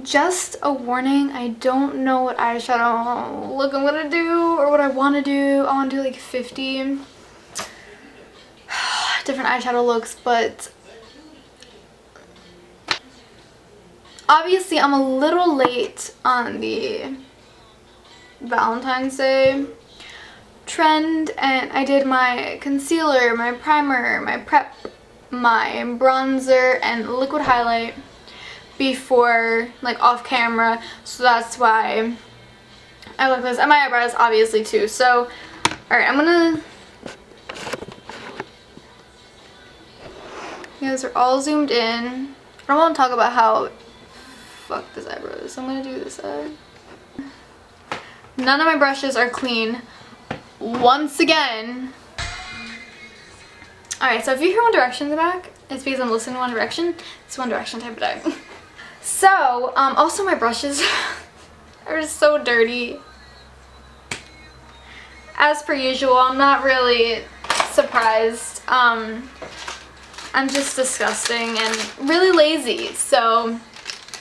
just a warning, I don't know what eyeshadow look I'm gonna do or what I want to do. I want to do like 50 different eyeshadow looks, but obviously I'm a little late on the Valentine's Day trend, and I did my concealer, my primer, my prep, my bronzer, and liquid highlight before, like, off camera, so that's why I look this, and my eyebrows obviously too. So alright, I'm gonna, you guys are all zoomed in. I don't want to talk about how fuck this eyebrow is, so I'm gonna do this side. None of my brushes are clean once again. Alright, so if you hear One Direction in the back, it's because I'm listening to One Direction. It's One Direction type of day. So, also my brushes are just so dirty. As per usual, I'm not really surprised. I'm just disgusting and really lazy. So,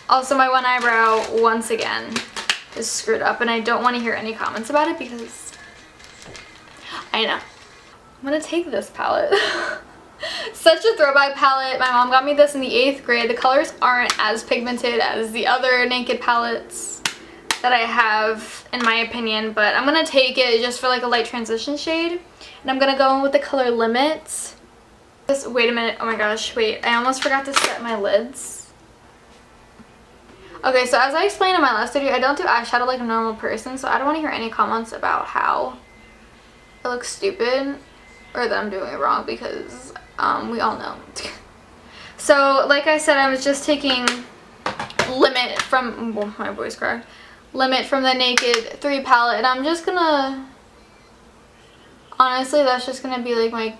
also my one eyebrow, once again, is screwed up, and I don't want to hear any comments about it because I know. I'm gonna take this palette. Such a throwback palette. My mom got me this in the 8th grade. The colors aren't as pigmented as the other Naked palettes that I have, in my opinion, but I'm gonna take it just for like a light transition shade, and I'm gonna go in with the color Limit. Just wait a minute. Oh my gosh, wait, I almost forgot to set my lids. Okay, so as I explained in my last video, I don't do eyeshadow like a normal person, so I don't want to hear any comments about how it looks stupid or that I'm doing it wrong, because we all know. So like I said, I was just taking Limit from, well, my voice cracked, Limit from the Naked 3 palette, and I'm just gonna, honestly, that's just gonna be like my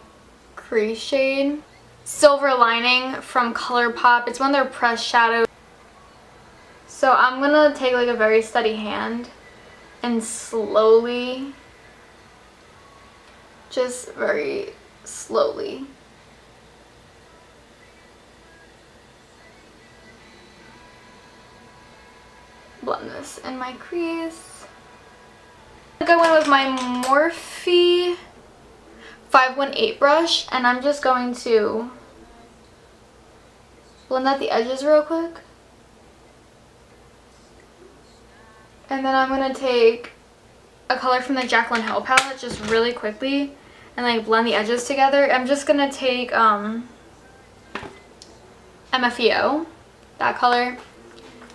crease shade. Silver Lining from ColourPop. It's one of their pressed shadows. So I'm gonna take like a very steady hand and slowly, just very slowly, blend this in my crease. I'm gonna go in with my Morphe 518 brush, and I'm just going to blend out the edges real quick. And then I'm going to take a color from the Jaclyn Hill palette just really quickly and like blend the edges together. I'm just going to take MFEO, that color.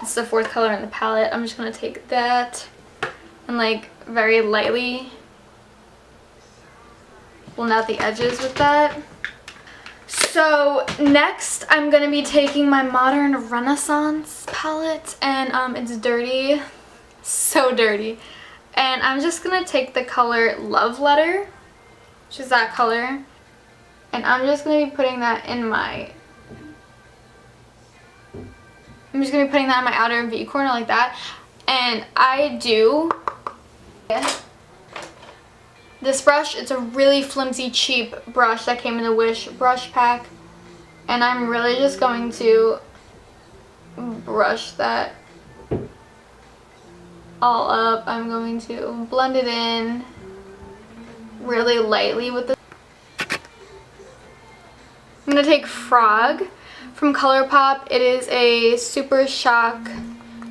It's the 4th color in the palette. I'm just going to take that and like very lightly blend out the edges with that. So next I'm going to be taking my Modern Renaissance palette, and it's dirty. So dirty, and I'm just gonna take the color Love Letter, which is that color, and I'm just gonna be putting that in my, my outer V corner like that. And I do this brush. It's a really flimsy, cheap brush that came in the Wish brush pack, and I'm really just going to brush that all up. I'm going to blend it in really lightly with this. I'm going to take Frog from ColourPop. It is a Super Shock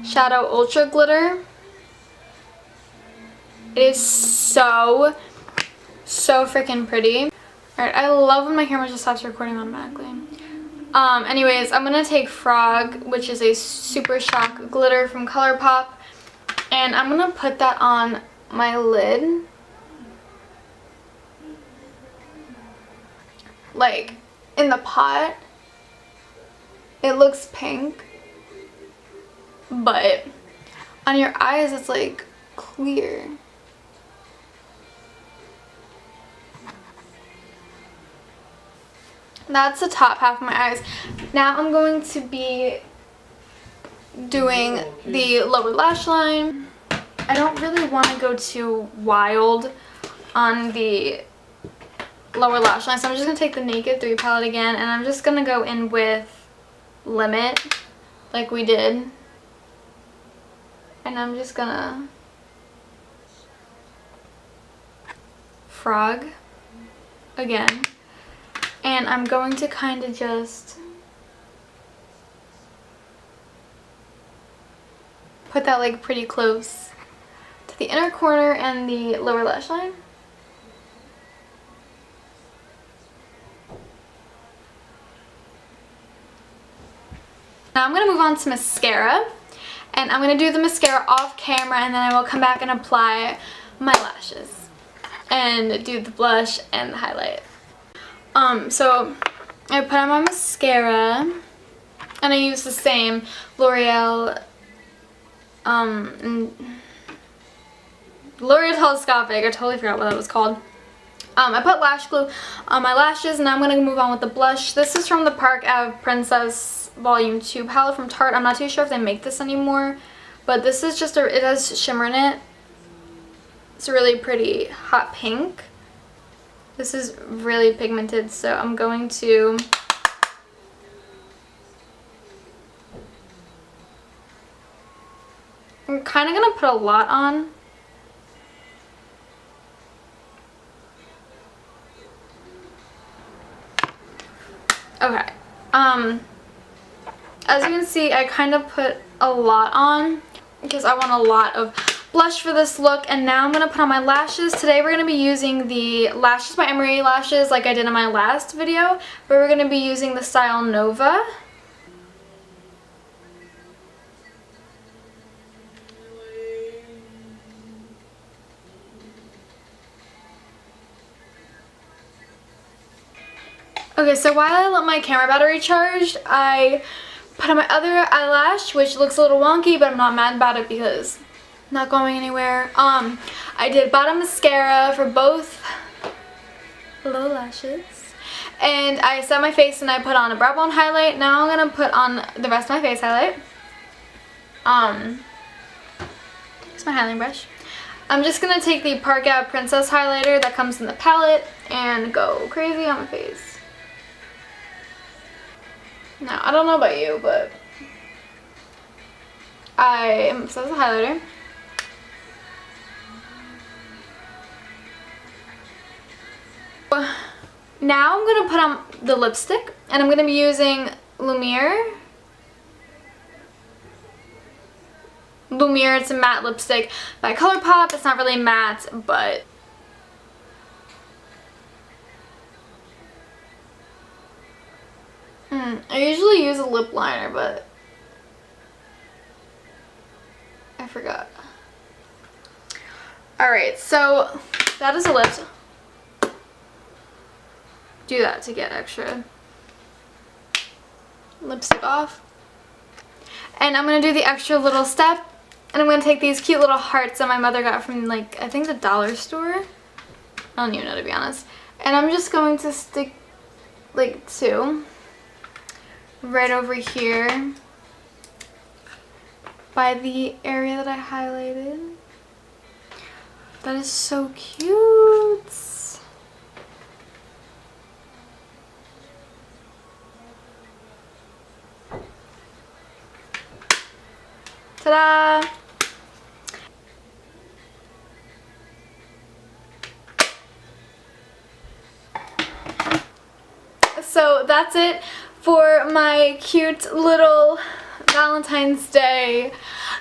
Shadow Ultra Glitter. It is so freaking pretty. Alright, I love when my camera just stops recording automatically. Anyways, I'm going to take Frog, which is a Super Shock Glitter from ColourPop, and I'm going to put that on my lid. Like, in the pot, it looks pink, but on your eyes it's like clear. That's the top half of my eyes. Now I'm going to be doing the lower lash line. I don't really want to go too wild on the lower lash line, so I'm just going to take the Naked 3 palette again, and I'm just going to go in with Limit like we did And I'm just gonna frog again. And I'm going to kind of just put that like pretty close to the inner corner and the lower lash line. Now I'm going to move on to mascara, and I'm going to do the mascara off camera, and then I will come back and apply my lashes and do the blush and the highlight. So I put on my mascara, and I use the same L'Oreal Telescopic. I totally forgot what that was called. I put lash glue on my lashes, and now I'm going to move on with the blush. This is from the Park Ave Princess Volume 2 palette from Tarte. I'm not too sure if they make this anymore, but this is just it has shimmer in it. It's a really pretty hot pink. This is really pigmented, so I'm going to I'm kind of going to put a lot on. Okay. As you can see, I kind of put a lot on because I want a lot of blush for this look. And now I'm going to put on my lashes. Today we're going to be using the Lashesbyemery lashes like I did in my last video, but we're going to be using the style Nova. Okay, so while I let my camera battery charge, I put on my other eyelash, which looks a little wonky, but I'm not mad about it because it's not going anywhere. I did bottom mascara for both low lashes, and I set my face and I put on a brow bone highlight. Now I'm gonna put on the rest of my face highlight. It's my highlighting brush. I'm just gonna take the Park Ave Princess highlighter that comes in the palette and go crazy on my face. Now, I don't know about you, but I am obsessed with highlighter. Now I'm going to put on the lipstick, and I'm going to be using Lumiere. It's a matte lipstick by Colourpop. It's not really matte, but I usually use a lip liner, but I forgot. Alright, so that is a lip. Do that to get extra lipstick off. And I'm going to do the extra little step, and I'm going to take these cute little hearts that my mother got from, like, I think the dollar store. I don't even know, to be honest. And I'm just going to stick, like, two right over here by the area that I highlighted. That is so cute. Ta-da! So that's it for my cute little Valentine's Day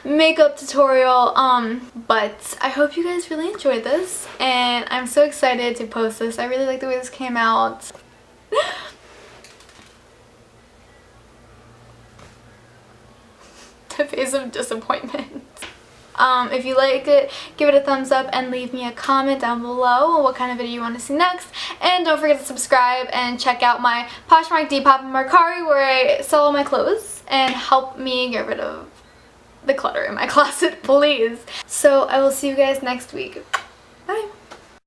makeup tutorial. But I hope you guys really enjoyed this, and I'm so excited to post this. I really like the way this came out. The face of disappointment. If you liked it, give it a thumbs up and leave me a comment down below on what kind of video you want to see next. And don't forget to subscribe and check out my Poshmark, Depop, and Mercari, where I sell all my clothes and help me get rid of the clutter in my closet, please. So I will see you guys next week. Bye.